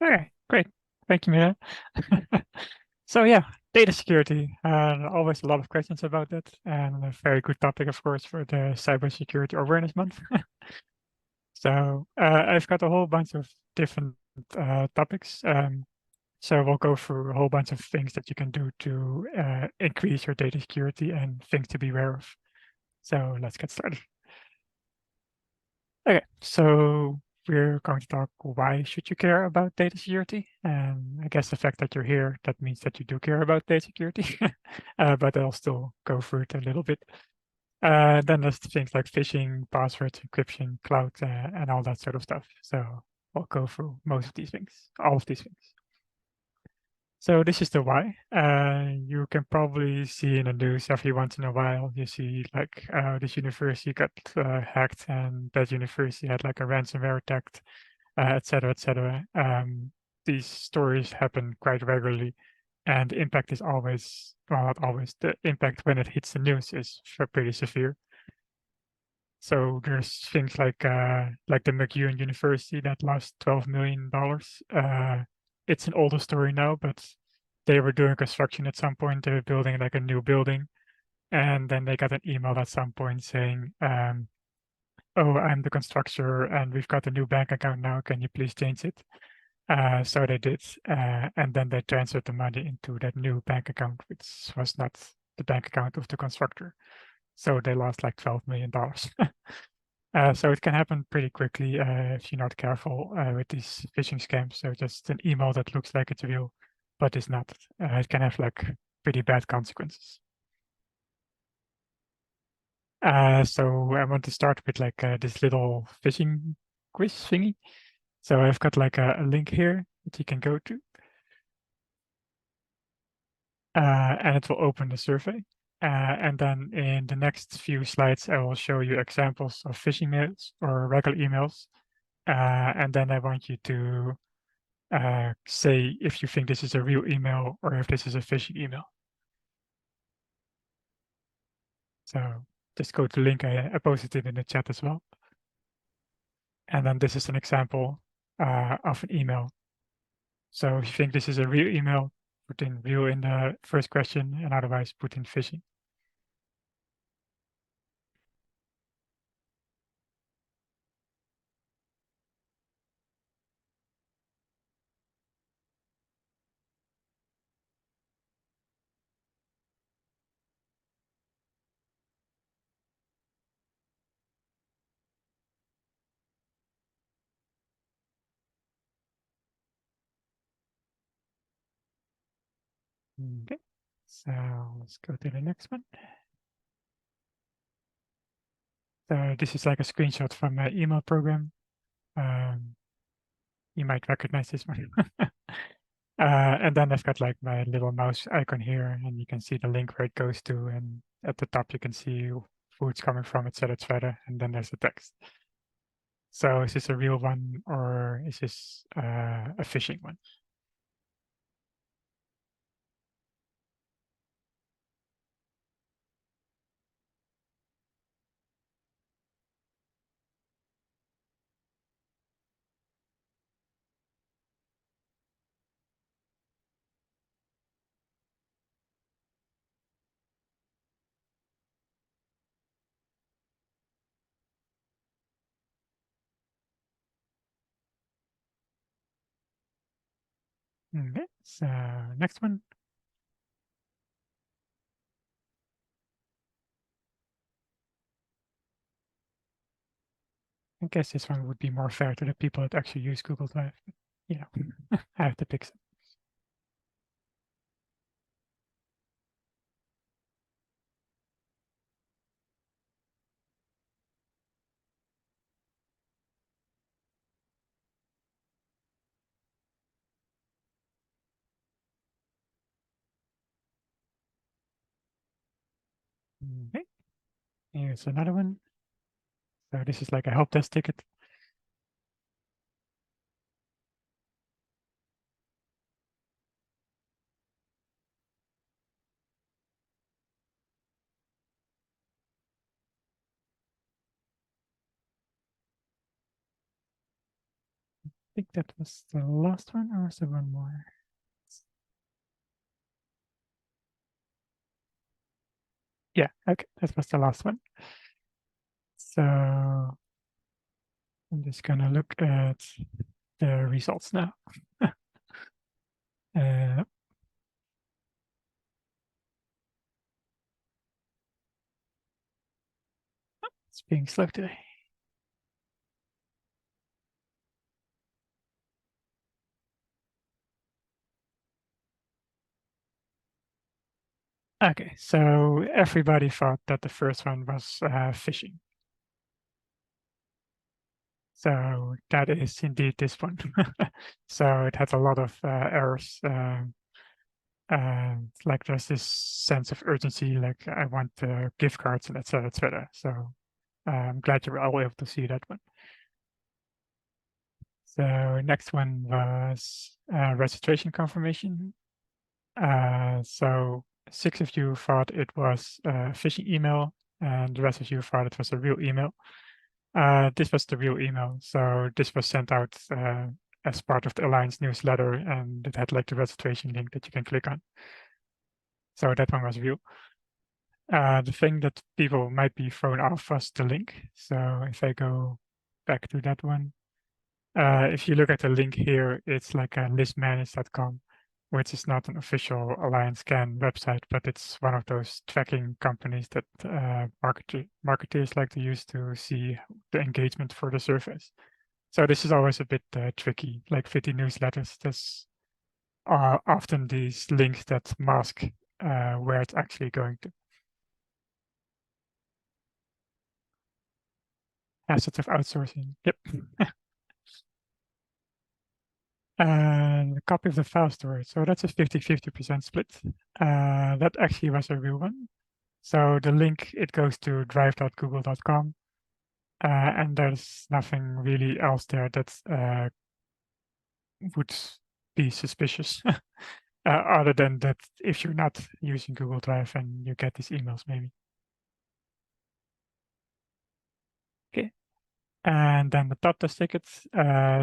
Okay, great. Thank you, Mia. So yeah, data security. Always a lot of questions about that, and a very good topic, of course, for the Cybersecurity Awareness Month. So I've got a whole bunch of different topics. So we'll go through a whole bunch of things that you can do to increase your data security and things to be aware of. So let's get started. Okay, so we're going to talk why should you care about data security? And I guess the fact that you're here, that means that you do care about data security. But I'll still go through it a little bit. Then there's things like phishing, passwords, encryption, cloud, and all that sort of stuff. So I'll go through most of these things, all of these things. So this is the why. You can probably see in the news every once in a while, you see like this university got hacked and that university had like a ransomware attack, et cetera, et cetera. These stories happen quite regularly and the impact is always, well, not always, the impact when it hits the news is pretty severe. So there's things like the McEwan University that lost $12 million. It's an older story now, but they were doing construction at some point. They were building like a new building, and then they got an email at some point saying, "Oh, I'm the constructor, and we've got a new bank account now. Can you please change it?" So they did, and then they transferred the money into that new bank account, which was not the bank account of the constructor. So they lost like $12 million. So it can happen pretty quickly if you're not careful with these phishing scams. So just an email that looks like it's real, but is not. It can have like pretty bad consequences. So I want to start with like this little phishing quiz thingy. So I've got like a link here that you can go to, and it will open the survey. And then in the next few slides, I will show you examples of phishing mails or regular emails. And then I want you to say if you think this is a real email or if this is a phishing email. So just go to the link. I posted it in the chat as well. And then this is an example of an email. So if you think this is a real email, put in real in the first question and otherwise put in phishing. Okay, so let's go to the next one. So this is like a screenshot from my email program. You might recognize this one. And then I've got like my little mouse icon here, and you can see the link where it goes to, and at the top you can see who it's coming from, etc., etc. And then there's the text. So is this a real one or is this a phishing one? Okay, so next one. I guess this one would be more fair to the people that actually use Google Drive. You know, I have to pick some. Okay, here's another one. So this is like a help desk ticket. think that was the last one, or was there one more? Yeah, okay, that was the last one. So I'm just gonna look at the results now. uh, it's being slow today. Okay, so everybody thought that the first one was phishing. So that is indeed this one. So it had a lot of errors. Like there's this sense of urgency, like I want gift cards and etc. etc. So I'm glad you were all able to see that one. So next one was registration confirmation. So 6 of you thought it was a phishing email, and the rest of you thought it was a real email. This was the real email. So this was sent out as part of the Alliance newsletter, and it had like the registration link that you can click on. So that one was real. The thing that people might be thrown off was the link. So if I go back to that one, if you look at the link here, it's like a listmanage.com, which is not an official Alliance Scan website, but it's one of those tracking companies that marketers like to use to see the engagement for the surveys. So this is always a bit tricky, like 50 newsletters. There's often these links that mask where it's actually going to. Assets of outsourcing, yep. And a copy of the file storage. So that's a 50-50% split. That actually was a real one. So the link, it goes to drive.google.com. And there's nothing really else there that would be suspicious. Other than that, if you're not using Google Drive and you get these emails, maybe. Okay. And then the top test tickets.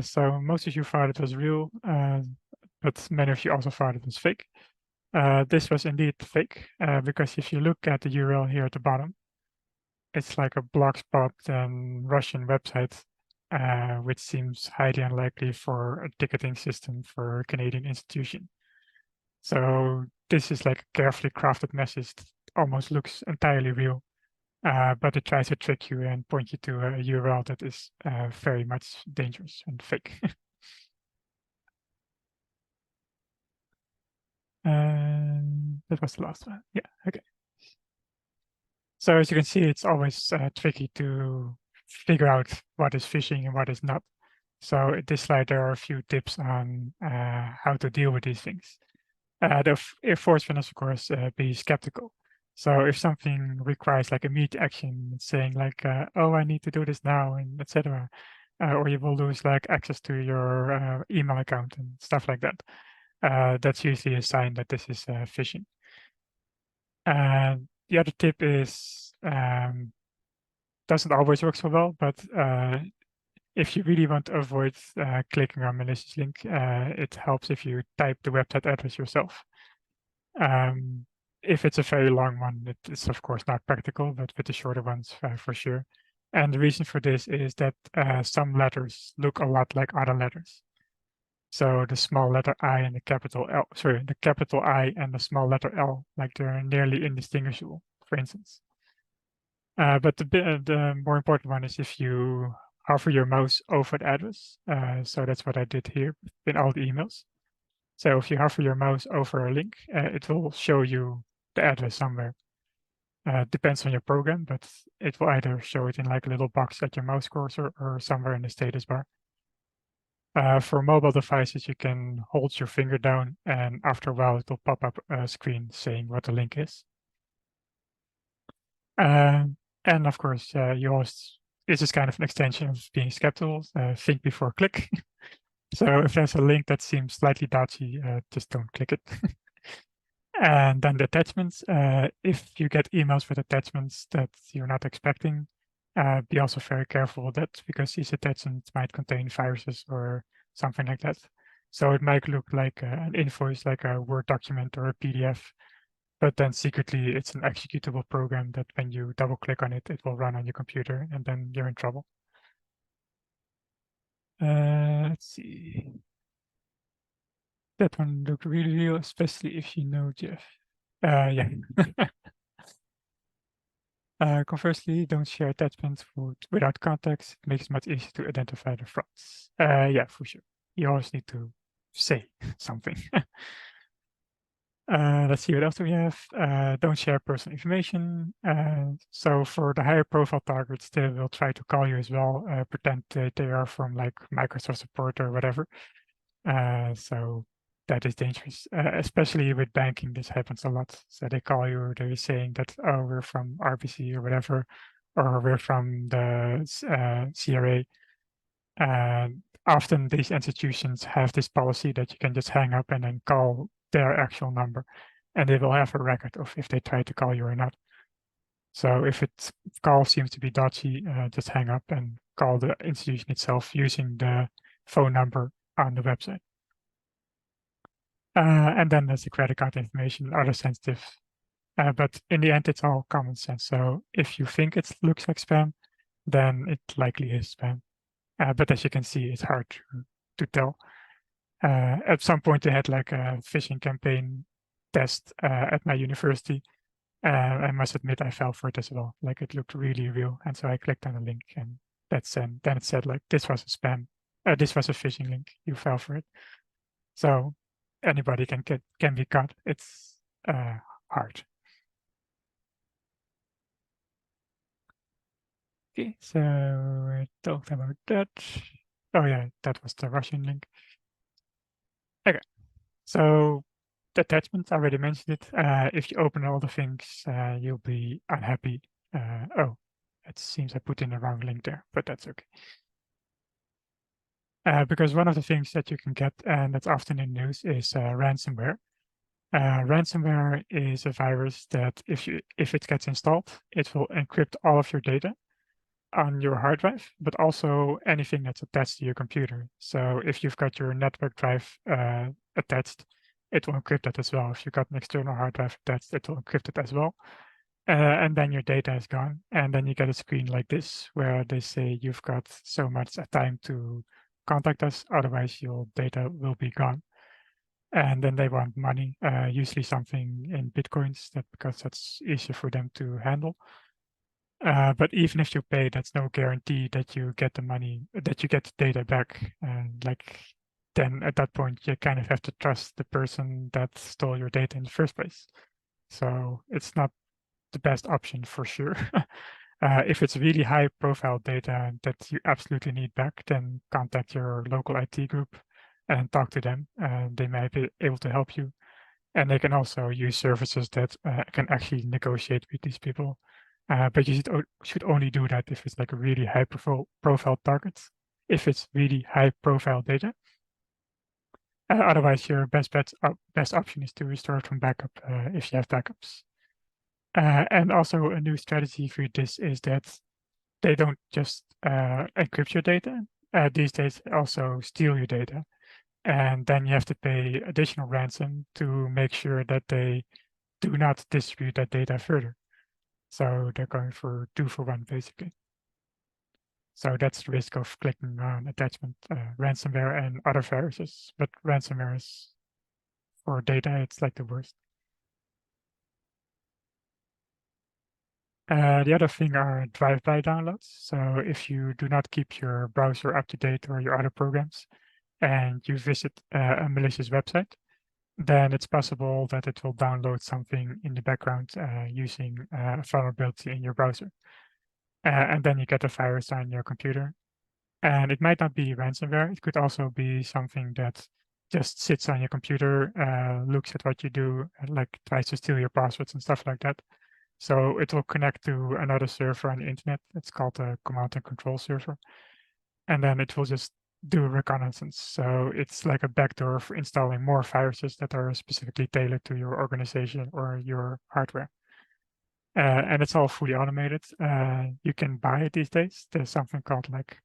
So most of you thought it was real, but many of you also thought it was fake. This was indeed fake, because if you look at the URL here at the bottom, it's like a blogspot and Russian website, which seems highly unlikely for a ticketing system for a Canadian institution. So this is like a carefully crafted message that almost looks entirely real, but it tries to trick you and point you to a URL that is very much dangerous and fake. That was the last one. Yeah, okay. So as you can see, it's always tricky to figure out what is phishing and what is not. So in this slide, there are a few tips on how to deal with these things. The first one is, of course, be skeptical. So if something requires like immediate action, saying like, oh, I need to do this now, and etc., or you will lose like access to your email account and stuff like that, that's usually a sign that this is phishing. And the other tip is, doesn't always work so well, but if you really want to avoid clicking on malicious link, it helps if you type the website address yourself. If it's a very long one, it's of course not practical, but with the shorter ones, for sure. And the reason for this is that some letters look a lot like other letters. So the small letter I and the capital L, sorry, the capital I and the small letter L, like they're nearly indistinguishable, for instance. But the more important one is if you hover your mouse over the address. So that's what I did here in all the emails. So if you hover your mouse over a link, it will show you the address somewhere. Depends on your program, but it will either show it in like a little box at your mouse cursor or somewhere in the status bar. For mobile devices, you can hold your finger down, and after a while, it will pop up a screen saying what the link is. And of course, you always, this is kind of an extension of being skeptical. Think before click. So if there's a link that seems slightly dodgy, just don't click it. And then the attachments, if you get emails with attachments that you're not expecting, be also very careful with that, because these attachments might contain viruses or something like that. So it might look like an invoice, like a Word document or a PDF, but then secretly it's an executable program that when you double click on it, it will run on your computer, and then you're in trouble. Let's see. That one looked really real, especially if you know Jeff. Yeah. Conversely, don't share attachments without context. It makes it much easier to identify the frauds. Yeah, for sure. You always need to say something. Let's see what else do we have. Don't share personal information. So for the higher profile targets, they will try to call you as well, pretend that they are from like Microsoft support or whatever. So that is dangerous, especially with banking. This happens a lot. So they call you, they're saying that, oh, we're from RBC or whatever, or we're from the CRA. And often these institutions have this policy that you can just hang up and then call their actual number, and they will have a record of if they try to call you or not. So if its call seems to be dodgy, just hang up and call the institution itself using the phone number on the website. And then there's the credit card information, other sensitive. But in the end, it's all common sense. So if you think it looks like spam, then it likely is spam. But as you can see, it's hard to tell. At some point, they had like a phishing campaign test at my university. I must admit, I fell for it as well. Like it looked really real, and so I clicked on the link, and then it said like this was a spam. This was a phishing link. You fell for it. So anybody can be caught. It's hard. Okay, so we talked about that. Oh yeah, that was the Russian link. Okay, so the attachment, I already mentioned it. If you open all the things, you'll be unhappy. Oh, it seems I put in the wrong link there, but that's okay. Because one of the things that you can get, and that's often in news, is ransomware. Ransomware is a virus that if it gets installed, it will encrypt all of your data on your hard drive, but also anything that's attached to your computer. So if you've got your network drive attached, it will encrypt that as well. If you've got an external hard drive attached, it will encrypt it as well. And then your data is gone. And then you get a screen like this where they say you've got so much time to contact us, otherwise your data will be gone. And then they want money, usually something in Bitcoins, because that's easier for them to handle. But even if you pay, that's no guarantee that you get the money, that you get the data back. And then at that point, you kind of have to trust the person that stole your data in the first place. So it's not the best option for sure. If it's really high profile data that you absolutely need back, then contact your local IT group and talk to them. They might be able to help you. And they can also use services that can actually negotiate with these people. But you should only do that if it's like a really high profile target, if it's really high profile data. Otherwise, your best option is to restore it from backup if you have backups. And also a new strategy for this is that they don't just encrypt your data. These days also steal your data. And then you have to pay additional ransom to make sure that they do not distribute that data further. So they're going for 2 for 1, basically. So that's the risk of clicking on attachment, ransomware and other viruses. But ransomware is, for data, it's like the worst. The other thing are drive-by downloads. So if you do not keep your browser up to date or your other programs, and you visit a malicious website, then it's possible that it will download something in the background using a vulnerability in your browser. And then you get a virus on your computer. And it might not be ransomware. It could also be something that just sits on your computer, looks at what you do, and like tries to steal your passwords and stuff like that. So it will connect to another server on the internet. It's called a command and control server. And then it will just do reconnaissance. So it's like a backdoor for installing more viruses that are specifically tailored to your organization or your hardware. And it's all fully automated. You can buy it these days. There's something called like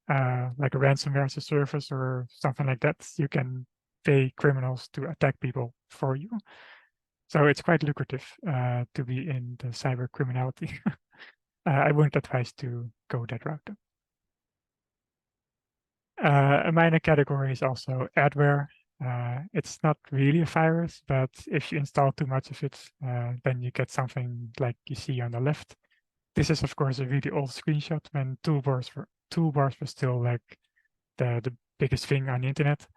like a ransomware as a service or something like that. You can pay criminals to attack people for you. So it's quite lucrative to be in the cyber criminality. I wouldn't advise to go that route though. A minor category is also adware. It's not really a virus, but if you install too much of it, then you get something like you see on the left. This is, of course, a really old screenshot when toolbars were still like the biggest thing on the internet.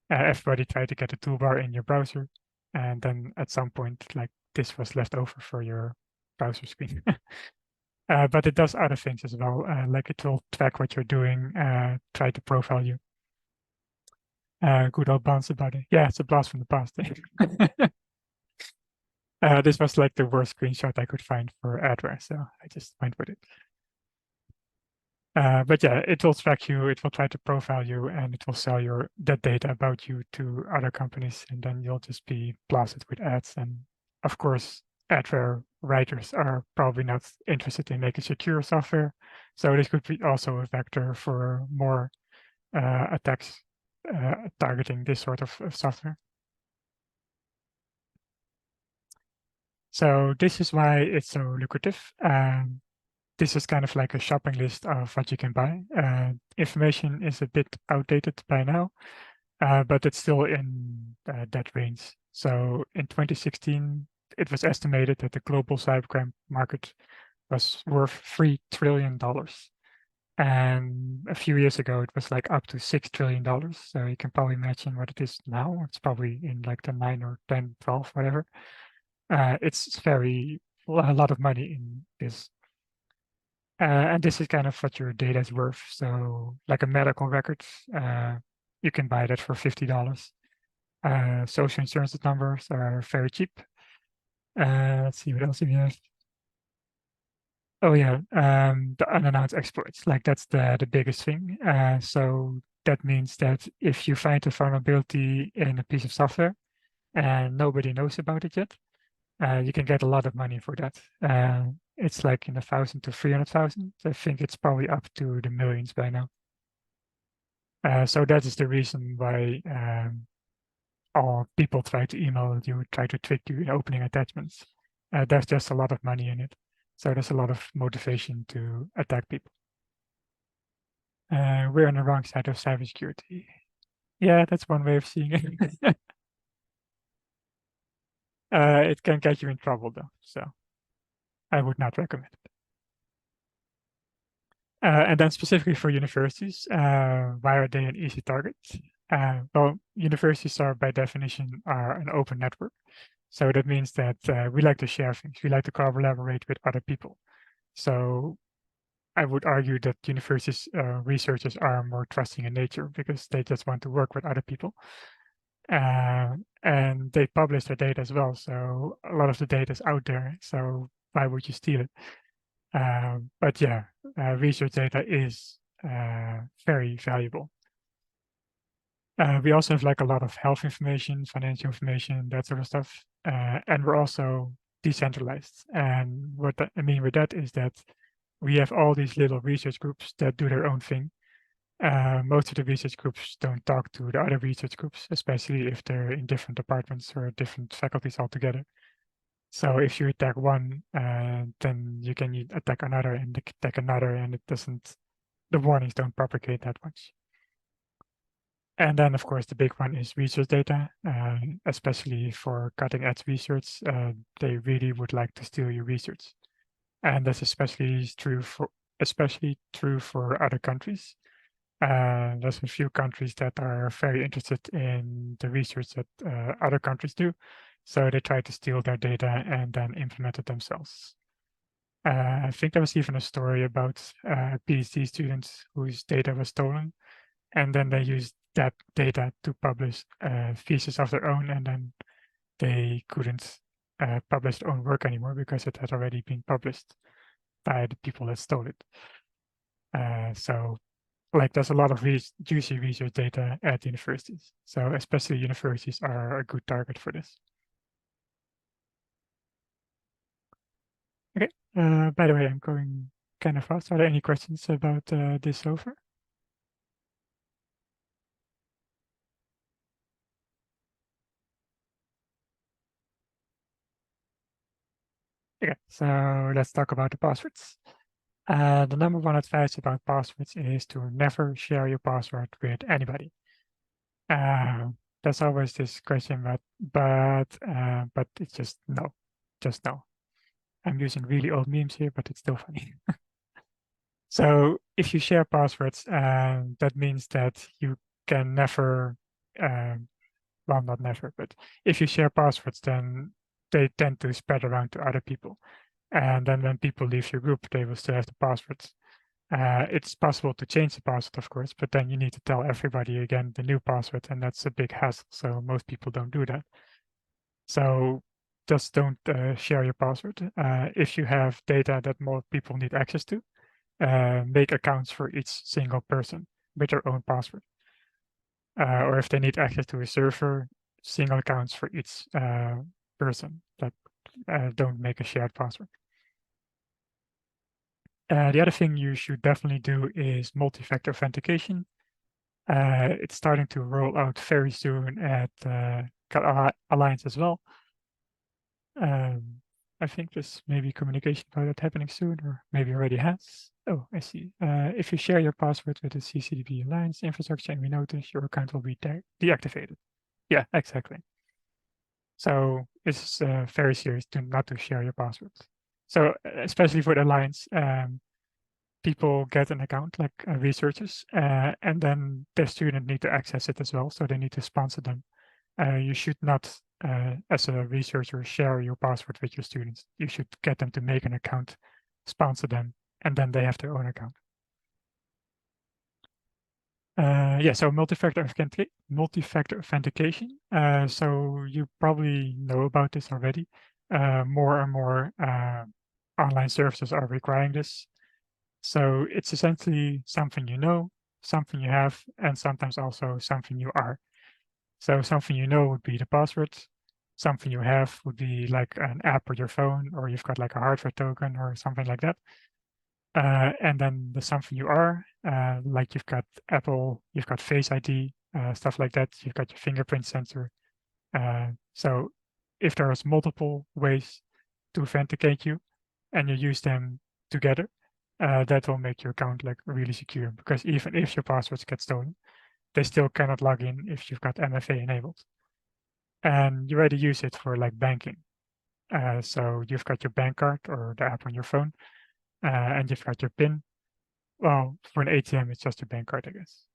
Everybody tried to get a toolbar in your browser, and then at some point, like this was left over for your browser screen. But it does other things as well, like it will track what you're doing, try to profile you. Good old bounce about it. Yeah, it's a blast from the past. This was like the worst screenshot I could find for adware, so I just went with it. But yeah, it will track you, it will try to profile you, and it will sell that data about you to other companies, and then you'll just be blasted with ads. And of course, adware writers are probably not interested in making secure software, so this could be also a vector for more attacks targeting this sort of software. So this is why it's so lucrative. This is kind of like a shopping list of what you can buy. Information is a bit outdated by now, but it's still in that range. So in 2016, it was estimated that the global cybercrime market was worth $3 trillion. And a few years ago, it was like up to $6 trillion. So you can probably imagine what it is now. It's probably in like the 9 or 10, 12, whatever. It's a lot of money in this. And this is kind of what your data is worth. So like a medical record, you can buy that for $50. Social insurance numbers are very cheap. Let's see what else we have. Oh yeah, the unannounced exploits, like that's the biggest thing. So that means that if you find a vulnerability in a piece of software and nobody knows about it yet, you can get a lot of money for that. It's like in 1,000 to 300,000. I think it's probably up to the millions by now. So that is the reason why all people try to email you, try to trick you in opening attachments. There's just a lot of money in it. So there's a lot of motivation to attack people. We're on the wrong side of cybersecurity. Yeah, that's one way of seeing it. It can get you in trouble though, so I would not recommend it. And then specifically for universities, why are they an easy target? Well, universities are by definition are an open network. So that means that we like to share things. We like to collaborate with other people. So I would argue that universities researchers are more trusting in nature because they just want to work with other people. And they publish their data as well. So a lot of the data is out there. So why would you steal it? But yeah, research data is very valuable. We also have like a lot of health information, financial information, that sort of stuff. And we're also decentralized. And what I mean with that is that we have all these little research groups that do their own thing. Most of the research groups don't talk to the other research groups, especially if they're in different departments or different faculties altogether. So if you attack one, then you can attack another and attack another, and the warnings don't propagate that much. And then, of course, the big one is research data, especially for cutting edge research. They really would like to steal your research. And that's especially true for other countries. There's a few countries that are very interested in the research that other countries do. So they try to steal their data and then implement it themselves. I think there was even a story about a PhD student whose data was stolen. And then they used that data to publish thesis of their own, and then they couldn't publish their own work anymore because it had already been published by the people that stole it. So like there's a lot of juicy research data at universities. So especially universities are a good target for this. Okay, by the way, I'm going kind of fast. Are there any questions about this so far? Okay, so let's talk about the passwords. The number one advice about passwords is to never share your password with anybody. There's always this question, but it's just no. I'm using really old memes here, but it's still funny. So if you share passwords, that means that you can never, well, not never, but if you share passwords, then they tend to spread around to other people. And then when people leave your group, they will still have the passwords. It's possible to change the password, of course, but then you need to tell everybody again the new password, and that's a big hassle. So most people don't do that. So just don't share your password. If you have data that more people need access to, make accounts for each single person with their own password. Or if they need access to a server, single accounts for each person that don't make a shared password. The other thing you should definitely do is multi-factor authentication. It's starting to roll out very soon at Alliance as well. I think there's maybe communication about it happening soon, or maybe already has. Oh, I see. If you share your password with the CCDP Alliance infrastructure and we notice, your account will be deactivated. Yeah, exactly. So it's very serious not to share your passwords. So especially for the Alliance, people get an account like researchers, and then their student need to access it as well. So they need to sponsor them. You should not, as a researcher, share your password with your students. You should get them to make an account, sponsor them, and then they have their own account. Yeah, so multi-factor authentication. So you probably know about this already. More and more online services are requiring this. So it's essentially something you know, something you have, and sometimes also something you are. So something you know would be the password. Something you have would be like an app on your phone, or you've got like a hardware token or something like that. And then the something you are, like you've got Apple, you've got Face ID, stuff like that. You've got your fingerprint sensor. So if there's multiple ways to authenticate you and you use them together, that will make your account like really secure, because even if your passwords get stolen, they still cannot log in if you've got MFA enabled. And you already use it for like banking. So you've got your bank card or the app on your phone, and you've got your PIN. Well, for an ATM, it's just your bank card, I guess.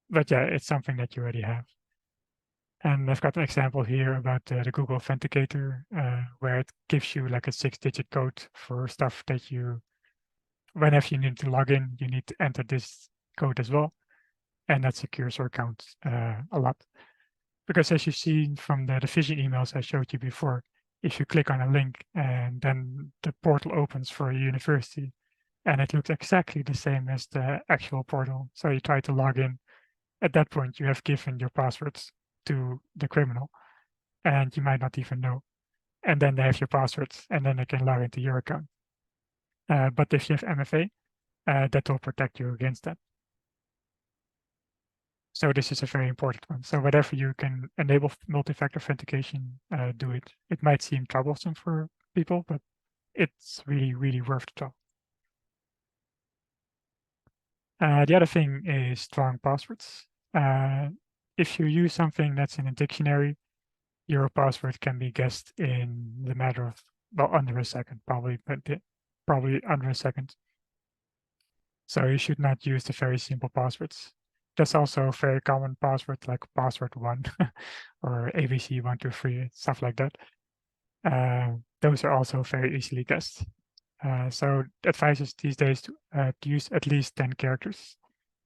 But yeah, it's something that you already have. And I've got an example here about the Google Authenticator, where it gives you like a 6-digit code for stuff that whenever you need to log in, you need to enter this code as well. And that secures your account a lot. Because as you've seen from the phishing emails I showed you before, if you click on a link and then the portal opens for a university and it looks exactly the same as the actual portal, so you try to log in, at that point you have given your passwords to the criminal and you might not even know. And then they have your passwords and then they can log into your account. But if you have MFA, that will protect you against that. So this is a very important one. So whatever you can enable multi-factor authentication, do it. It might seem troublesome for people, but it's really, really worth the trouble. The other thing is strong passwords. If you use something that's in a dictionary, your password can be guessed in the matter of, well, under a second, probably, but probably under a second. So you should not use the very simple passwords. There's also a very common password like password1 or ABC123, stuff like that. Those are also very easily guessed. So the advice is these days to use at least 10 characters.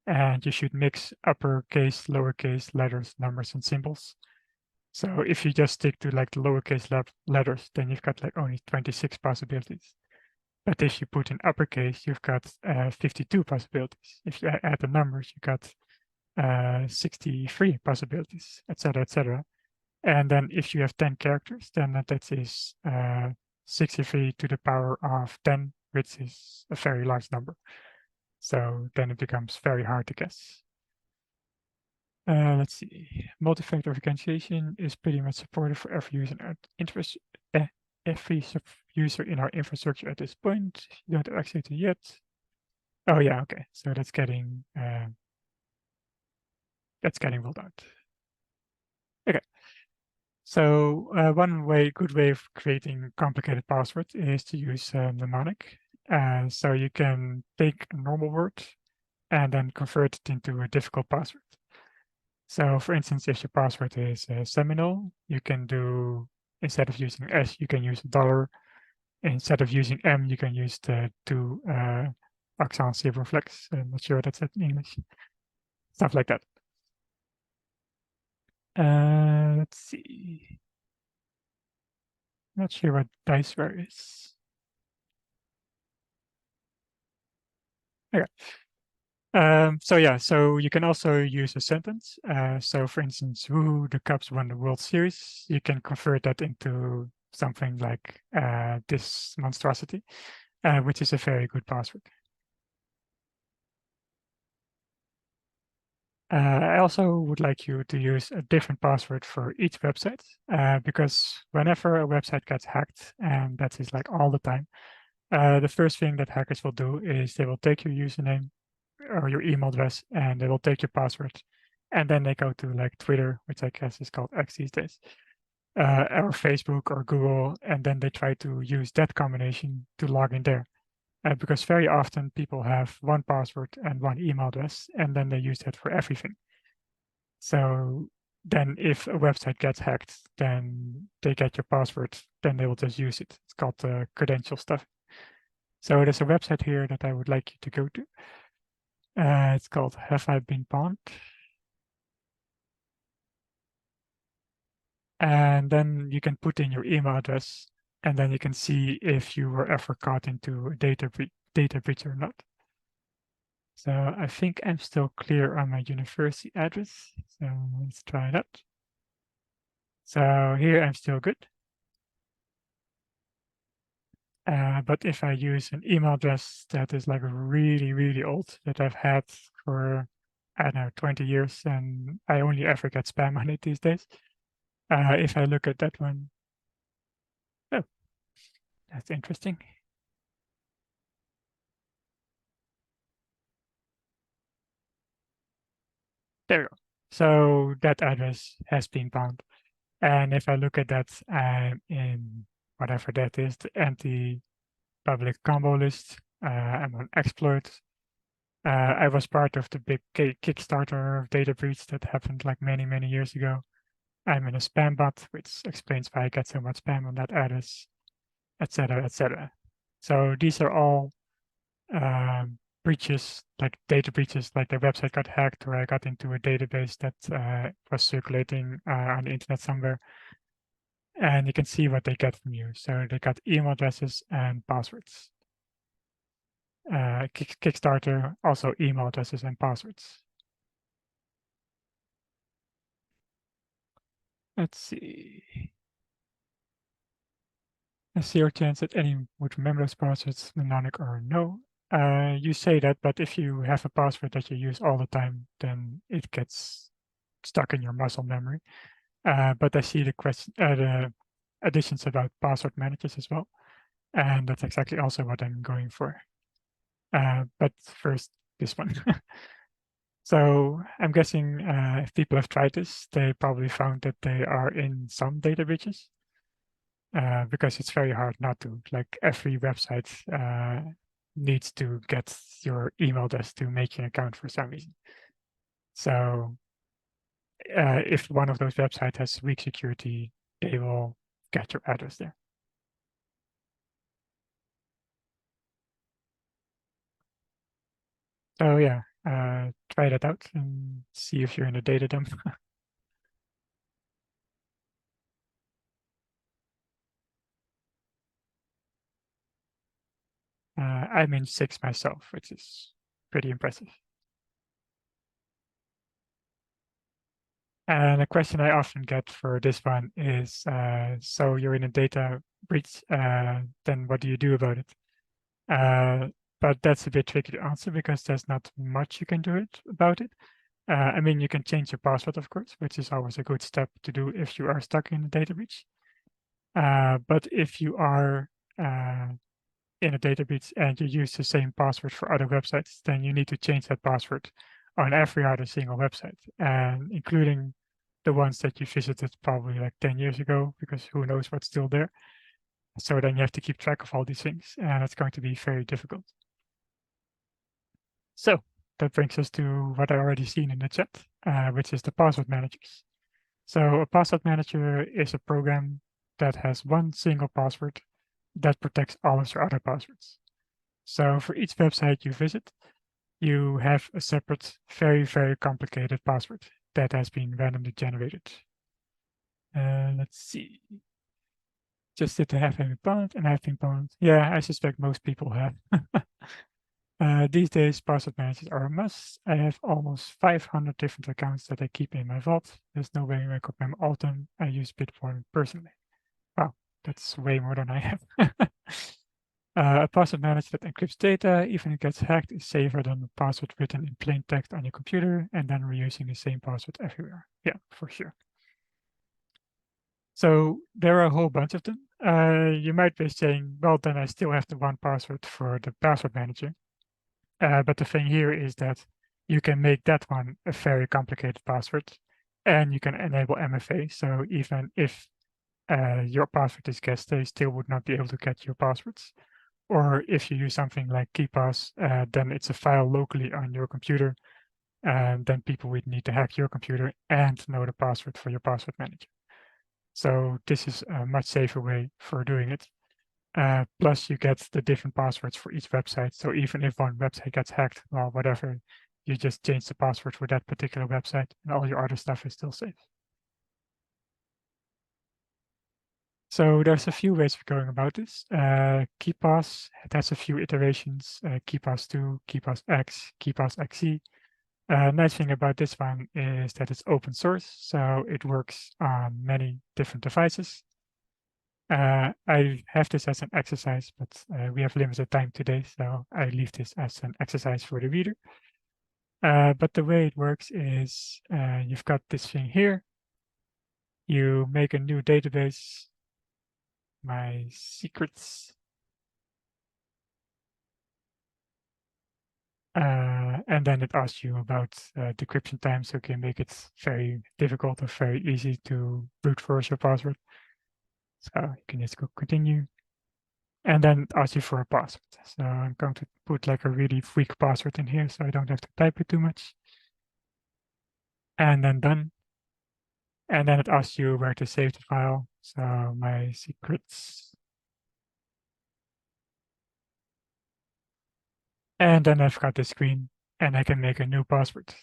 And you should mix uppercase, lowercase letters, numbers, and symbols. So if you just stick to like the lowercase letters, then you've got like only 26 possibilities. But if you put in uppercase, you've got 52 possibilities. If you add the numbers, you got 63 possibilities, etc., etc. And then if you have 10 characters, then that is 63 to the power of 10, which is a very large number. So then it becomes very hard to guess. Let's see. Multi-factor authentication is pretty much supported for every user every user in our infrastructure at this point. You don't have access to yet. Oh yeah, okay. So that's getting rolled out. Okay. So one good way of creating complicated passwords is to use mnemonic. So you can take a normal word and then convert it into a difficult password. So for instance, if your password is Seminole, you can do, instead of using S, you can use $. Instead of using M, you can use the two accent circumflex. I'm not sure what that's in English. Stuff like that. Let's see. Not sure what diceware is. Okay. So yeah, so you can also use a sentence. So for instance, woo, the Cubs won the World Series. You can convert that into something like this monstrosity, which is a very good password. I also would like you to use a different password for each website, because whenever a website gets hacked, and that is like all the time, the first thing that hackers will do is they will take your username or your email address, and they will take your password, and then they go to like Twitter, which I guess is called X these days, or Facebook or Google, and then they try to use that combination to log in there. Because very often people have one password and one email address, and then they use that for everything. So then if a website gets hacked, then they get your password, then they will just use it. It's called credential stuff. So there's a website here that I would like you to go to. It's called Have I Been Pawned? And then you can put in your email address, and then you can see if you were ever caught into a data breach or not. So I think I'm still clear on my university address. So let's try that. So here I'm still good. But if I use an email address that is like really, really old, that I've had for, I don't know, 20 years, and I only ever get spam on it these days. If I look at that one, oh, that's interesting. There we go. So that address has been found. And if I look at that, I'm in whatever that is, the anti-public combo list. I'm on exploit. I was part of the big Kickstarter data breach that happened like many, many years ago. I'm in a spam bot, which explains why I get so much spam on that address, etc., etc. So these are all breaches, like data breaches, like the website got hacked or I got into a database that was circulating on the internet somewhere. And you can see what they get from you. So they got email addresses and passwords. Kickstarter, also email addresses and passwords. Let's see. Is zero chance that any would remember those passwords, mnemonic or no? You say that, but if you have a password that you use all the time, then it gets stuck in your muscle memory. But I see the additions about password managers as well. And that's exactly also what I'm going for. But first, this one. So I'm guessing if people have tried this, they probably found that they are in some data breaches. Because it's very hard not to. Like every website needs to get your email address to make an account for some reason. So if one of those websites has weak security, they will get your address there. So yeah, try that out and see if you're in a data dump. I'm in 6 myself, which is pretty impressive. And a question I often get for this one is, so you're in a data breach, then what do you do about it? But that's a bit tricky to answer because there's not much you can do about it. I mean, you can change your password, of course, which is always a good step to do if you are stuck in a data breach. But if you are in a database and you use the same password for other websites, then you need to change that password on every other single website, and including the ones that you visited probably like 10 years ago, because who knows what's still there. So then you have to keep track of all these things, and it's going to be very difficult. So that brings us to what I already seen in the chat, which is the password managers. So a password manager is a program that has one single password that protects all of your other passwords. So for each website you visit, you have a separate, very, very complicated password that has been randomly generated. Let's see. Just did the have pound and have been pound. Yeah, I suspect most people have. These days, password managers are a must. I have almost 500 different accounts that I keep in my vault. There's no way I could remember all of them. I use Bitwarden personally. Wow, that's way more than I have. A password manager that encrypts data, even if it gets hacked, is safer than a password written in plain text on your computer and then reusing the same password everywhere. Yeah, for sure. So there are a whole bunch of them. You might be saying, well, then I still have the one password for the password manager. But the thing here is that you can make that one a very complicated password, and you can enable MFA. So even if your password is guessed, they still would not be able to get your passwords. Or if you use something like KeePass, then it's a file locally on your computer, and then people would need to hack your computer and know the password for your password manager. So this is a much safer way for doing it. Plus you get the different passwords for each website. So even if one website gets hacked or whatever, you just change the password for that particular website and all your other stuff is still safe. So there's a few ways of going about this. KeePass, it has a few iterations, KeePass 2, KeePass X, KeePass XE. Nice thing about this one is that it's open source, so it works on many different devices. I have this as an exercise, but we have limited time today, so I leave this as an exercise for the reader. But the way it works is you've got this thing here. You make a new database, my secrets. And then it asks you about decryption time, so you can make it very difficult or very easy to brute force your password. So you can just go continue. And then it asks you for a password. So I'm going to put like a really weak password in here so I don't have to type it too much. And then done. And then it asks you where to save the file. So my secrets. And then I've got the screen and I can make a new password.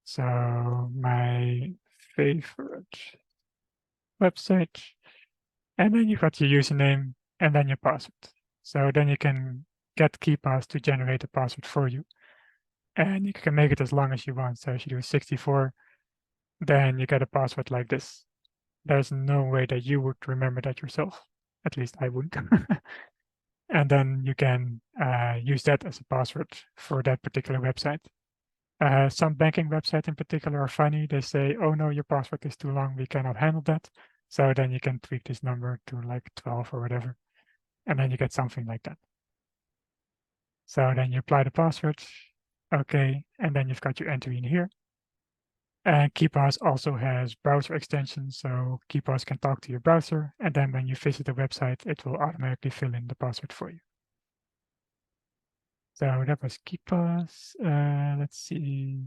So my favorite website. And then you've got your username and then your password. So then you can get KeePass to generate a password for you. And you can make it as long as you want. So if you do 64, then you get a password like this. There's no way that you would remember that yourself. At least I wouldn't. And then you can use that as a password for that particular website. Some banking websites in particular are funny. They say, oh no, your password is too long. We cannot handle that. So then you can tweak this number to like 12 or whatever. And then you get something like that. So then you apply the password. Okay. And then you've got your entry in here. And KeePass also has browser extensions. So KeePass can talk to your browser. And then when you visit the website, it will automatically fill in the password for you. So that was KeePass. Let's see.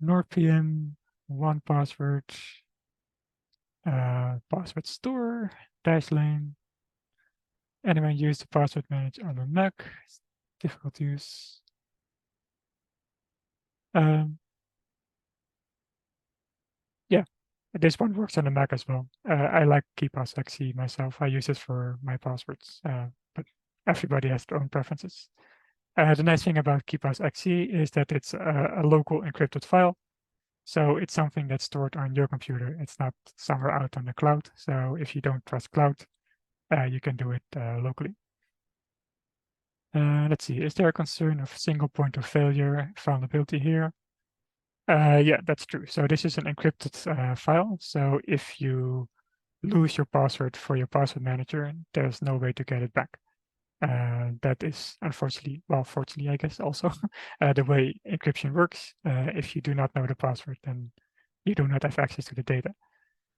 NordPM, one password, password store, Dashlane. Anyone use the password manager on a Mac? It's difficult to use. Yeah, this one works on the Mac as well. I like KeePass XE myself. I use it for my passwords, but everybody has their own preferences. The nice thing about KeePass XE is that it's a local encrypted file. So it's something that's stored on your computer. It's not somewhere out on the cloud. So if you don't trust cloud, you can do it locally. Let's see, is there a concern of single point of failure vulnerability here? Yeah, that's true. So this is an encrypted file. So if you lose your password for your password manager, there's no way to get it back. That is unfortunately, well, fortunately, I guess also the way encryption works. If you do not know the password, then you do not have access to the data.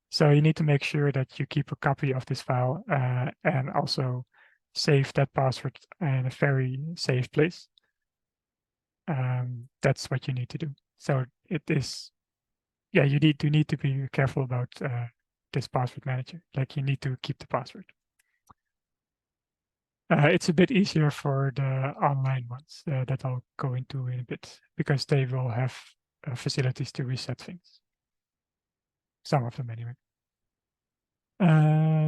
So you need to make sure that you keep a copy of this file and also save that password in a very safe place. That's what you need to do. So it is, yeah, you need to be careful about this password manager. Like you need to keep the password. It's a bit easier for the online ones that I'll go into in a bit because they will have facilities to reset things. Some of them anyway.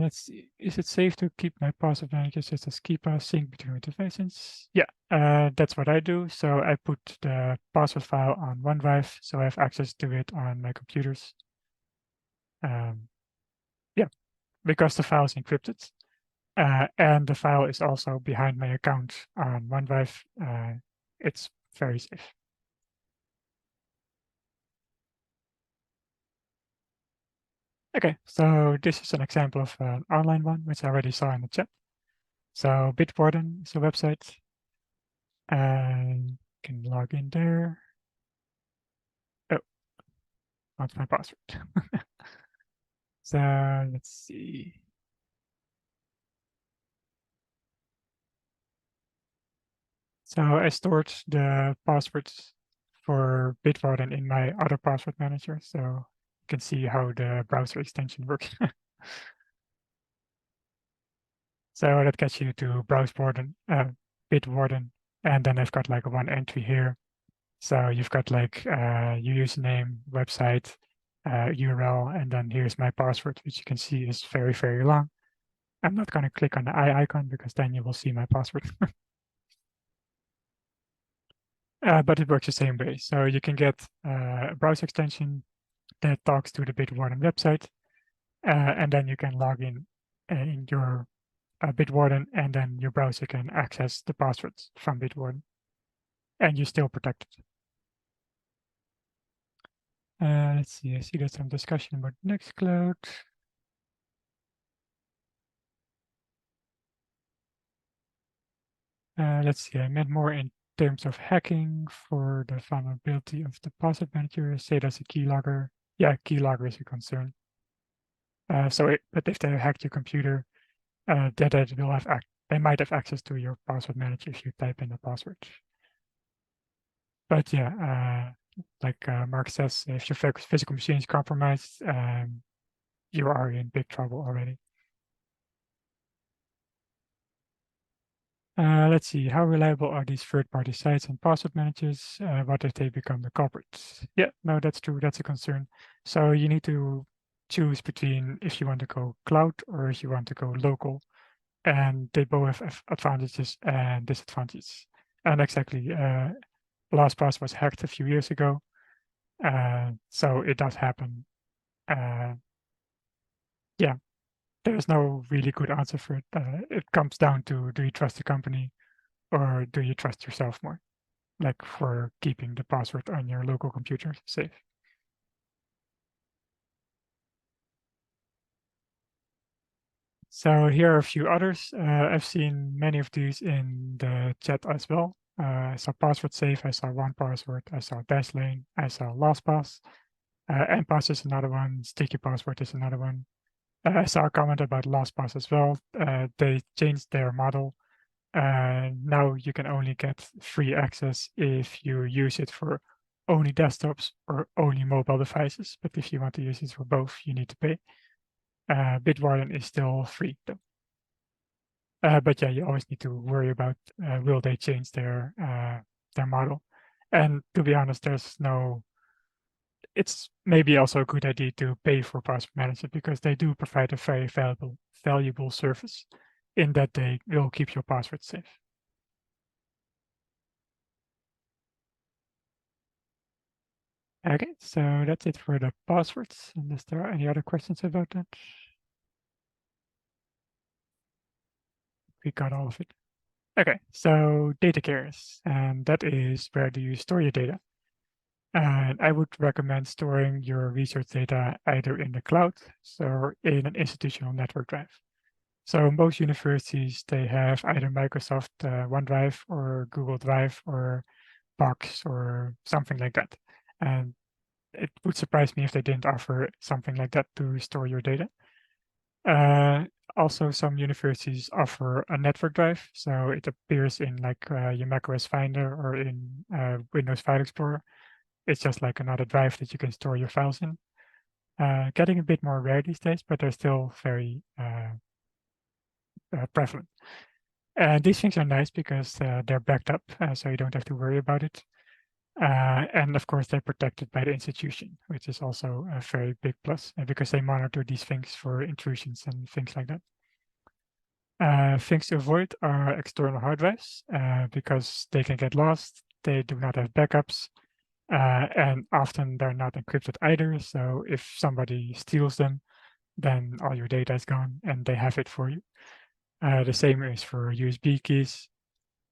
Let's see. Is it safe to keep my password manager just as keep a sync between devices? Yeah, that's what I do. So I put the password file on OneDrive, so I have access to it on my computers. Yeah, because the file is encrypted. And the file is also behind my account on OneDrive. It's very safe. Okay, so this is an example of an online one, which I already saw in the chat. So Bitwarden is a website. And can log in there. Oh, not my password. So let's see. So I stored the passwords for Bitwarden in my other password manager. So you can see how the browser extension works. So that gets you to Bitwarden, and then I've got like one entry here. So you've got like your username, website, URL, and then here's my password, which you can see is very, very long. I'm not going to click on the eye icon because then you will see my password. But it works the same way. So you can get a browser extension that talks to the Bitwarden website, and then you can log in your Bitwarden, and then your browser can access the passwords from Bitwarden, and you're still protected. Let's see, I see there's some discussion about Nextcloud. Let's see, I meant more in terms of hacking for the vulnerability of the password manager. Say that's a keylogger. Yeah, keylogger is a concern. But if they hacked your computer, that will have they might have access to your password manager if you type in the password. But yeah, like Mark says, if your physical machine is compromised, you are in big trouble already. Let's see, how reliable are these third-party sites and password managers? What if they become the culprits? Yeah, no, that's true. That's a concern. So you need to choose between if you want to go cloud or if you want to go local. And they both have advantages and disadvantages. And exactly, LastPass was hacked a few years ago. So it does happen. Yeah, there's no really good answer for it. It comes down to, do you trust the company or do you trust yourself more? Like for keeping the password on your local computer safe. So here are a few others. I've seen many of these in the chat as well. I saw password safe, I saw OnePassword, I saw Dashlane, I saw LastPass. MPass is another one, Sticky Password is another one. I saw a comment about LastPass as well. They changed their model. Now you can only get free access if you use it for only desktops or only mobile devices. But if you want to use it for both, you need to pay. Bitwarden is still free though. But yeah, you always need to worry about will they change their model. And to be honest, it's maybe also a good idea to pay for password management because they do provide a very valuable service in that they will keep your password safe. Okay, so that's it for the passwords. Unless there are any other questions about that. We got all of it. Okay, so data cares, and that is where do you store your data? And I would recommend storing your research data either in the cloud or in an institutional network drive. So most universities, they have either Microsoft OneDrive or Google Drive or Box or something like that. And it would surprise me if they didn't offer something like that to store your data. Also, some universities offer a network drive, so it appears in like your macOS Finder or in Windows File Explorer. It's just like another drive that you can store your files in. Getting a bit more rare these days, but they're still very prevalent. These things are nice because they're backed up, so you don't have to worry about it. And of course, they're protected by the institution, which is also a very big plus because they monitor these things for intrusions and things like that. Things to avoid are external hard drives because they can get lost. They do not have backups, and often they're not encrypted either. So if somebody steals them, then all your data is gone and they have it for you. The same is for USB keys.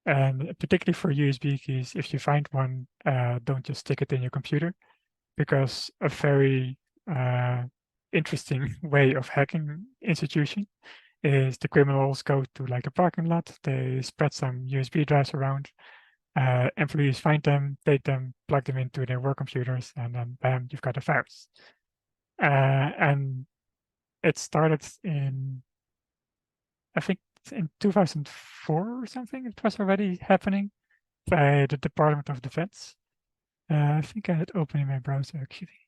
And particularly for USB keys, if you find one, don't just stick it in your computer, because a very interesting way of hacking institution is the criminals go to like a parking lot, they spread some USB drives around, employees find them, take them, plug them into their work computers, and then bam, you've got a virus. And it started in, I think in 2004 or something, it was already happening by the Department of Defense. I think I had open in my browser actually.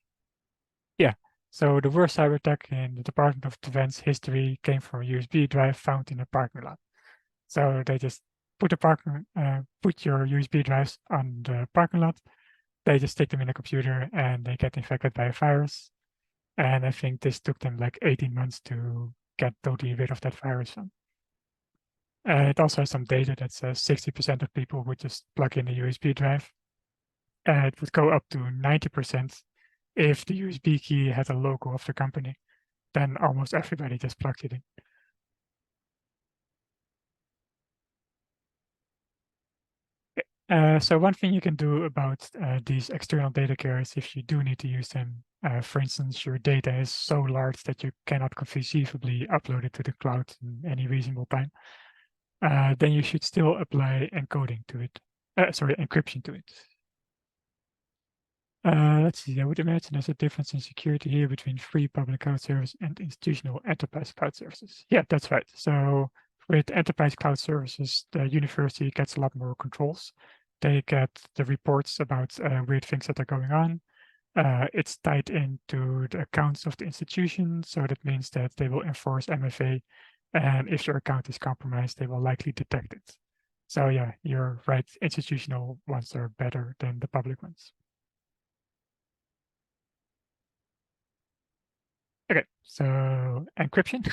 Yeah, so the worst cyber attack in the Department of Defense history came from a USB drive found in a parking lot. So they just put put your USB drives on the parking lot. They just stick them in a computer and they get infected by a virus. And I think this took them like 18 months to get totally rid of that virus from. It also has some data that says 60% of people would just plug in a USB drive. It would go up to 90% if the USB key had a logo of the company. Then almost everybody just plugged it in. So one thing you can do about these external data carriers, if you do need to use them, for instance, your data is so large that you cannot conceivably upload it to the cloud in any reasonable time, then you should still apply encoding to it. Sorry, encryption to it. Let's see, I would imagine there's a difference in security here between free public cloud service and institutional enterprise cloud services. Yeah, that's right. So with enterprise cloud services, the university gets a lot more controls. They get the reports about weird things that are going on. It's tied into the accounts of the institution. So that means that they will enforce MFA. And if your account is compromised, they will likely detect it. So yeah, you're right. Institutional ones are better than the public ones. Okay, so encryption.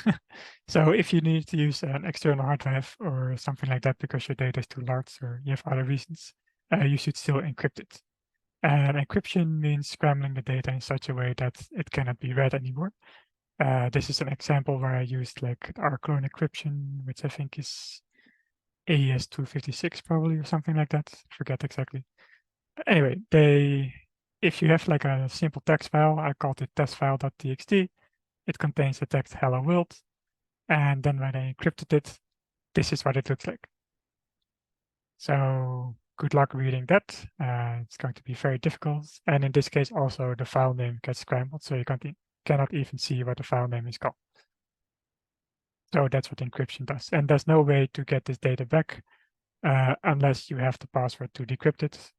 So if you need to use an external hard drive or something like that because your data is too large or you have other reasons, you should still encrypt it. And encryption means scrambling the data in such a way that it cannot be read anymore. This is an example where I used like our clone encryption, which I think is AES 256 probably or something like that. I forget exactly. Anyway, if you have like a simple text file, I called it testfile.txt. It contains the text hello world. And then when I encrypted it, this is what it looks like. So good luck reading that. It's going to be very difficult. And in this case, also the file name gets scrambled, so you cannot even see what the file name is called. So that's what encryption does. And there's no way to get this data back unless you have the password to decrypt it,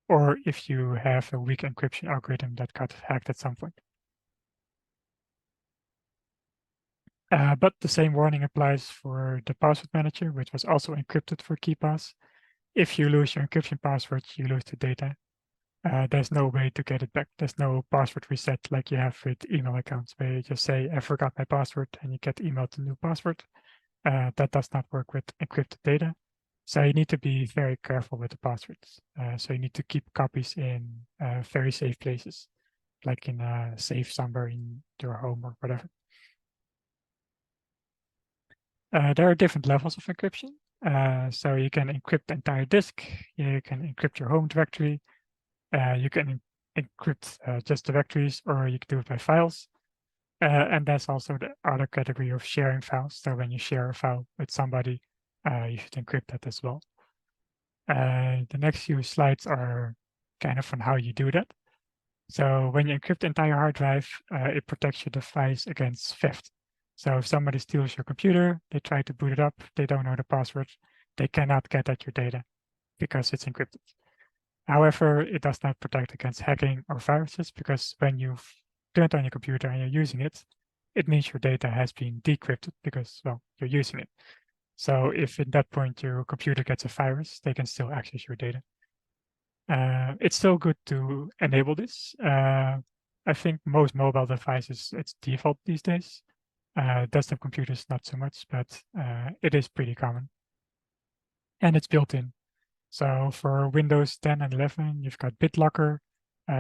or if you have a weak encryption algorithm that got hacked at some point. But the same warning applies for the password manager, which was also encrypted for KeePass. If you lose your encryption password, you lose the data. There's no way to get it back. There's no password reset like you have with email accounts where you just say, I forgot my password, and you get emailed a new password. That does not work with encrypted data. So you need to be very careful with the passwords. So you need to keep copies in very safe places, like in a safe somewhere in your home or whatever. There are different levels of encryption. So you can encrypt the entire disk. You can encrypt your home directory. You can encrypt just directories, or you can do it by files. And there's also the other category of sharing files. So when you share a file with somebody, you should encrypt that as well. The next few slides are kind of on how you do that. So when you encrypt the entire hard drive, it protects your device against theft. So if somebody steals your computer, they try to boot it up, they don't know the password, they cannot get at your data because it's encrypted. However, it does not protect against hacking or viruses, because when you've turned on your computer and you're using it, it means your data has been decrypted because, well, you're using it. So if at that point your computer gets a virus, they can still access your data. It's still good to enable this. I think most mobile devices, it's default these days. Desktop computers, not so much, but it is pretty common. And it's built in. So for Windows 10 and 11, you've got BitLocker.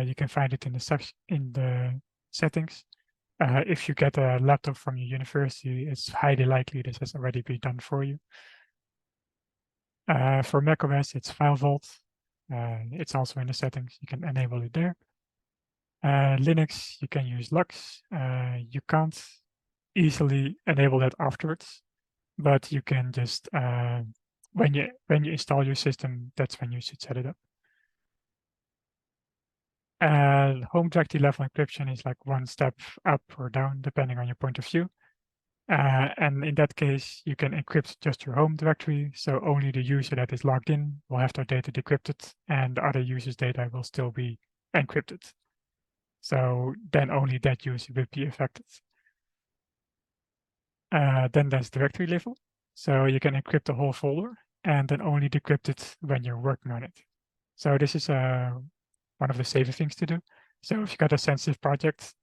You can find it in the settings. If you get a laptop from your university, it's highly likely this has already been done for you. For macOS, it's File Vault. It's also in the settings. You can enable it there. Linux, you can use lux. You can't easily enable that afterwards, but you can just when you install your system, that's when you should set it up. Home directory level encryption is like one step up or down, depending on your point of view. And in that case, you can encrypt just your home directory. So only the user that is logged in will have their data decrypted, and the other user's data will still be encrypted. So then only that user will be affected. Then there's directory level. So you can encrypt the whole folder and then only decrypt it when you're working on it. So this is one of the safer things to do. So if you got a sensitive project,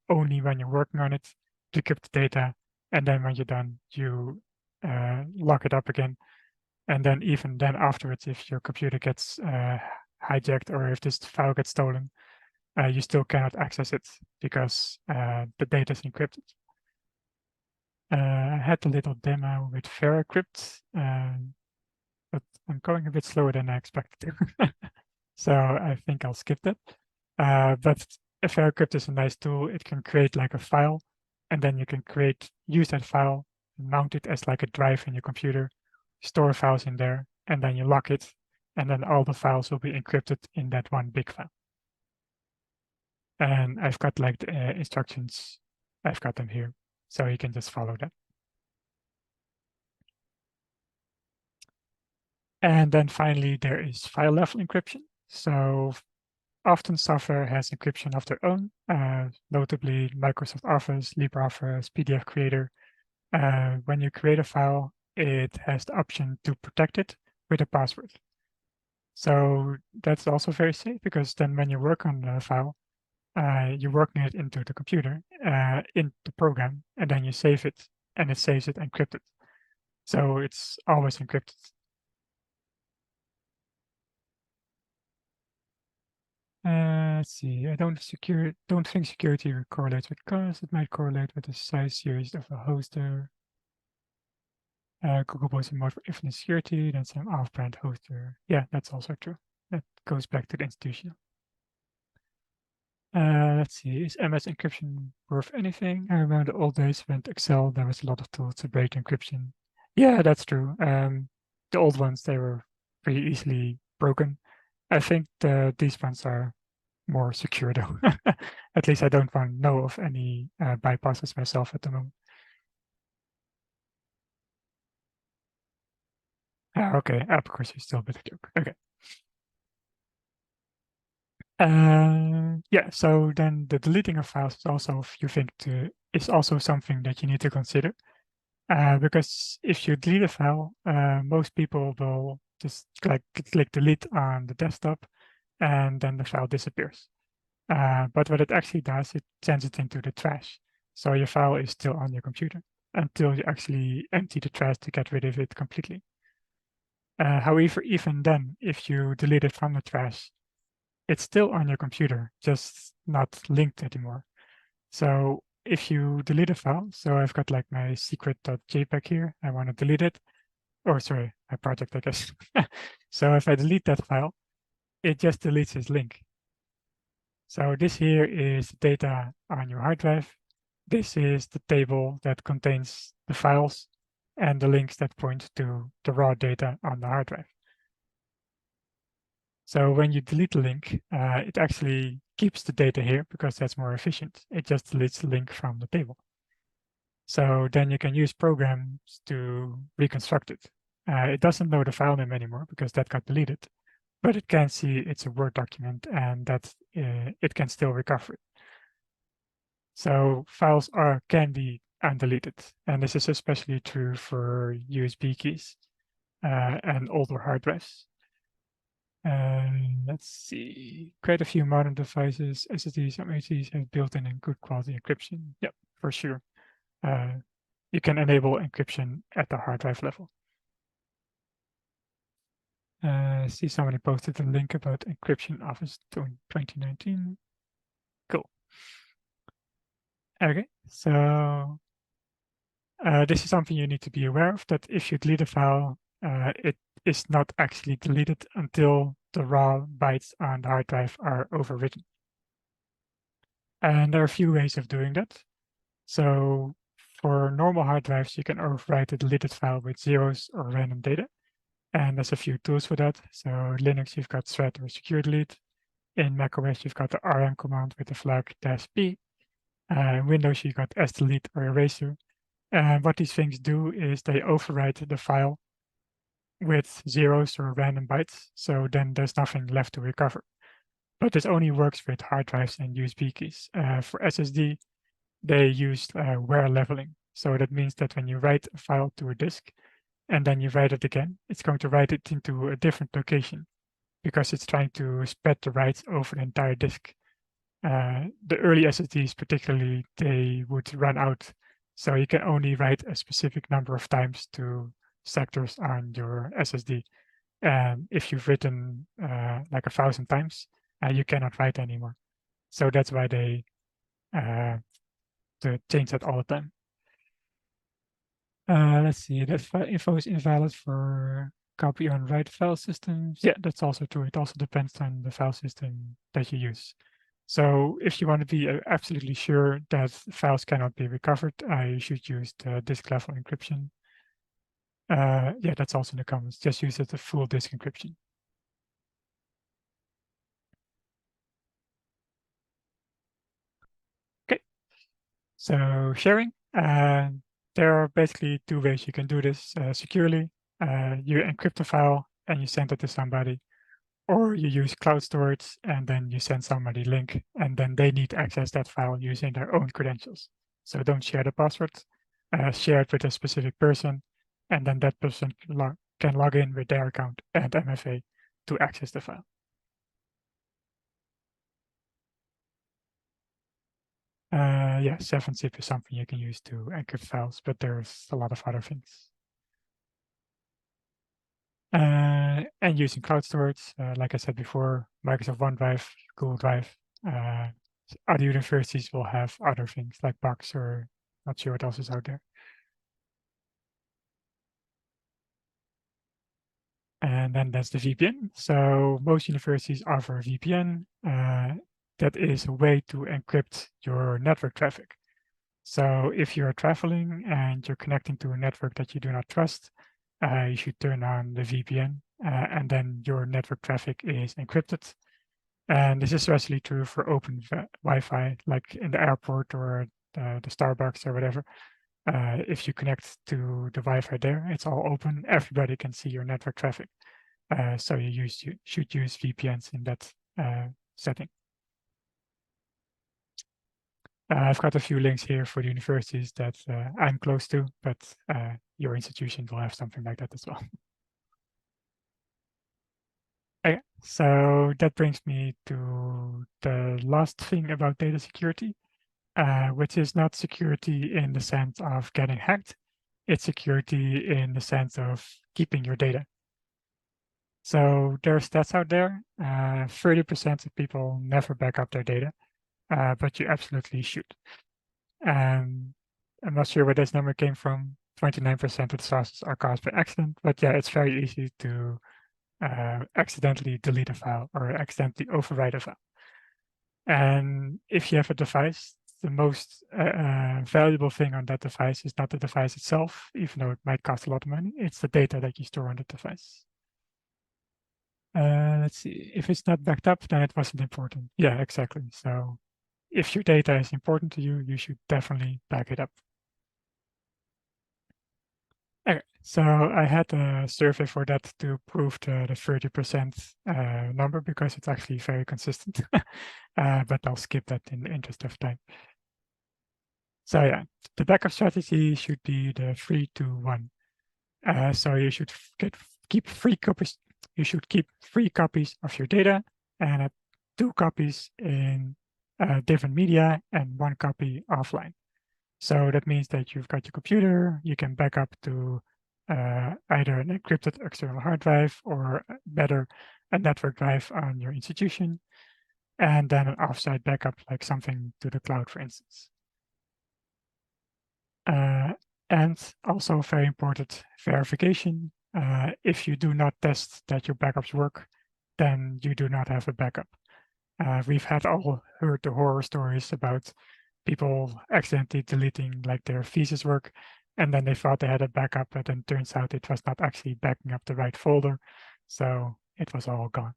only when you're working on it, decrypt the data, and then when you're done, you lock it up again. And then even then afterwards, if your computer gets hijacked or if this file gets stolen, you still cannot access it because the data is encrypted. I had a little demo with VeraCrypt, but I'm going a bit slower than I expected to. So I think I'll skip that. But VeraCrypt is a nice tool. It can create like a file, and then you can use that file, mount it as like a drive in your computer, store files in there, and then you lock it, and then all the files will be encrypted in that one big file. And I've got like the instructions, I've got them here, so you can just follow that. And then finally, there is file level encryption. So often software has encryption of their own, notably Microsoft Office, LibreOffice, PDF Creator. When you create a file, it has the option to protect it with a password. So that's also very safe, because then when you work on the file, you're working it into the computer, in the program, and then you save it, and it saves it encrypted. So it's always encrypted. Let's see. I don't think security correlates with cost. It might correlate with the size series of a hoster. Google boasts more for infinite security than some off-brand hoster. Yeah, that's also true. That goes back to the institutional. Let's see. Is MS encryption worth anything? I remember the old days when Excel, there was a lot of tools to break encryption. Yeah, that's true. The old ones, they were pretty easily broken. I think these ones are more secure though. At least I don't know of any bypasses myself at the moment. Okay, Apocryphy is still a bit of a joke. Okay. Yeah, so then the deleting of files is also, if you think is also something that you need to consider. Because if you delete a file, most people will just click delete on the desktop, and then the file disappears. But what it actually does, it sends it into the trash. So your file is still on your computer until you actually empty the trash to get rid of it completely. However, even then, if you delete it from the trash, it's still on your computer, just not linked anymore. So if you delete a file, so I've got like my secret.jpg here, I want to delete it, or sorry, my project, I guess. So if I delete that file, it just deletes this link. So this here is data on your hard drive. This is the table that contains the files and the links that point to the raw data on the hard drive. So when you delete the link, it actually keeps the data here because that's more efficient. It just deletes the link from the table. So then you can use programs to reconstruct it. It doesn't know the file name anymore because that got deleted, but it can see it's a Word document and that it can still recover it. So files can be undeleted, and this is especially true for USB keys and older hard drives. Let's see, quite a few modern devices, SSDs and HDDs have built-in and good quality encryption. Yep, for sure. You can enable encryption at the hard drive level. See somebody posted a link about encryption Office 2019. Cool. Okay, so this is something you need to be aware of, that if you delete a file, it is not actually deleted until the raw bytes on the hard drive are overwritten. And there are a few ways of doing that. So for normal hard drives, you can overwrite a deleted file with zeros or random data. And there's a few tools for that. So Linux, you've got thread or secure delete. In macOS, you've got the rm command with the flag -p. In Windows, you've got sdelete or eraser. And what these things do is they overwrite the file with zeros or random bytes. So then there's nothing left to recover. But this only works with hard drives and USB keys. For SSD, they used wear leveling. So that means that when you write a file to a disk and then you write it again, it's going to write it into a different location because it's trying to spread the writes over the entire disk. The early SSDs particularly, they would run out. So you can only write a specific number of times to sectors on your SSD. And if you've written like 1,000 times, you cannot write anymore. So that's why they change that all the time. Let's see, that info is invalid for copy on write file systems. Yeah, that's also true. It also depends on the file system that you use. So if you want to be absolutely sure that files cannot be recovered, you should use the disk level encryption. Yeah, that's also in the comments. Just use it a full disk encryption. Okay, so sharing. There are basically two ways you can do this securely. You encrypt a file and you send it to somebody, or you use cloud storage and then you send somebody a link and then they need to access that file using their own credentials. So don't share the password, share it with a specific person, and then that person can log in with their account and MFA to access the file. Yeah, 7-zip is something you can use to encrypt files, but there's a lot of other things. And using cloud storage, like I said before, Microsoft OneDrive, Google Drive. Other universities will have other things like Box, or not sure what else is out there. And then that's the VPN. So most universities offer a VPN. That is a way to encrypt your network traffic. So if you're traveling and you're connecting to a network that you do not trust, you should turn on the VPN, and then your network traffic is encrypted. And this is especially true for open Wi-Fi, like in the airport or the Starbucks or whatever. If you connect to the Wi-Fi there, it's all open. Everybody can see your network traffic. So you should use VPNs in that setting. I've got a few links here for the universities that I'm close to, but your institution will have something like that as well. Okay, so that brings me to the last thing about data security, which is not security in the sense of getting hacked. It's security in the sense of keeping your data. So there are stats out there. 30% of people never back up their data, but you absolutely should. I'm not sure where this number came from. 29% of the sources are caused by accident, but yeah, it's very easy to accidentally delete a file or accidentally overwrite a file. And if you have a device, the most valuable thing on that device is not the device itself, even though it might cost a lot of money. It's the data that you store on the device. Let's see. If it's not backed up, then it wasn't important. Yeah, exactly. So if your data is important to you, you should definitely back it up. Okay, so I had a survey for that to prove the 30% number because it's actually very consistent. But I'll skip that in the interest of time. So yeah, the backup strategy should be the 3-2-1. So you should keep 3 copies. You should keep 3 copies of your data and 2 copies in different media and 1 copy offline. So that means that you've got your computer, you can back up to either an encrypted external hard drive or better, a network drive on your institution, and then an offsite backup like something to the cloud, for instance. And also very important, verification. If you do not test that your backups work, then you do not have a backup. We've all heard the horror stories about people accidentally deleting like their thesis work, and then they thought they had a backup, but then turns out it was not actually backing up the right folder, so it was all gone.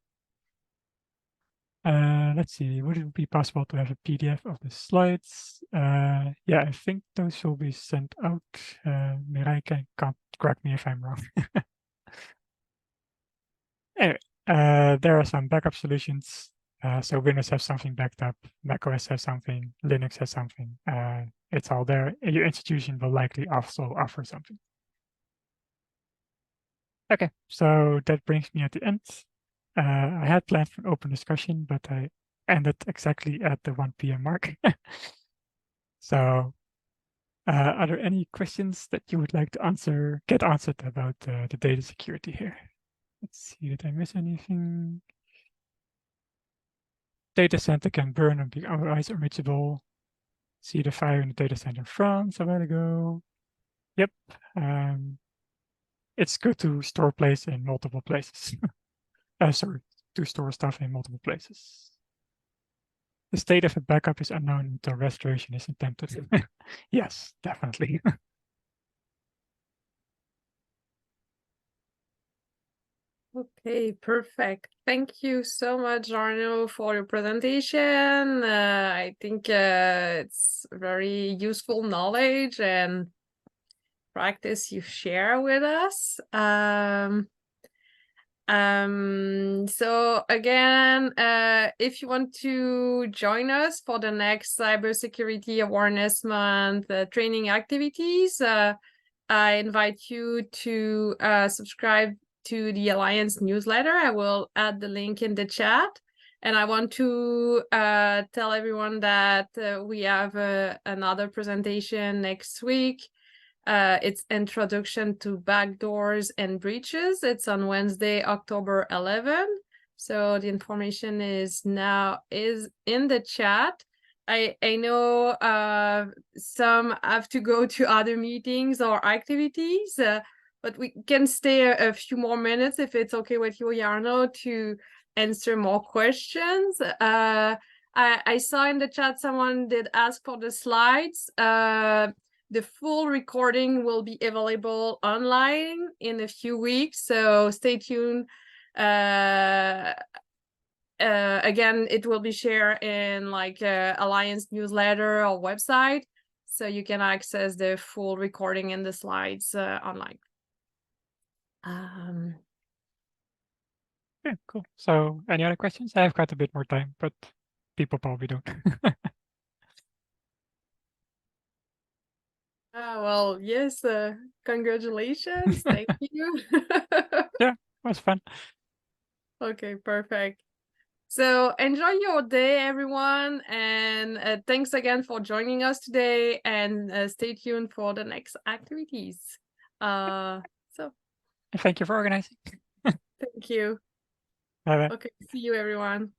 Let's see, would it be possible to have a PDF of the slides? Yeah, I think those will be sent out. Mirai can't correct me if I'm wrong. Anyway, there are some backup solutions. So Windows has something backed up, macOS has something, Linux has something. It's all there. Your institution will likely also offer something. Okay, so that brings me at the end. I had planned for an open discussion, but I ended exactly at the 1 p.m. mark. So are there any questions that you would like to get answered about the data security here? Let's see, did I miss anything? Data center can burn and be otherwise unreachable. See the fire in the data center in France a while ago. Yep. It's good to store place in multiple places. Sorry, to store stuff in multiple places. The state of a backup is unknown until restoration is attempted. Yes, definitely. Okay, perfect. Thank you so much, Jarno, for your presentation. I think it's very useful knowledge and practice you share with us. So again, if you want to join us for the next Cybersecurity Awareness Month training activities, I invite you to subscribe to the Alliance newsletter. I will add the link in the chat. And I want to tell everyone that we have another presentation next week. It's Introduction to Backdoors and Breaches. It's on Wednesday, October 11. So the information is in the chat. I know some have to go to other meetings or activities, but we can stay a few more minutes if it's okay with you, Jarno, to answer more questions. I saw in the chat someone did ask for the slides. The full recording will be available online in a few weeks, so stay tuned. Again, it will be shared in like Alliance newsletter or website, so you can access the full recording and the slides online. Yeah, cool. So any other questions? I've got a bit more time, but people probably don't. Well, yes, congratulations. Thank you. Yeah, it was fun. Okay, perfect. So enjoy your day, everyone. And thanks again for joining us today. And stay tuned for the next activities. Thank you for organizing. Thank you. Bye-bye. Okay, see you, everyone.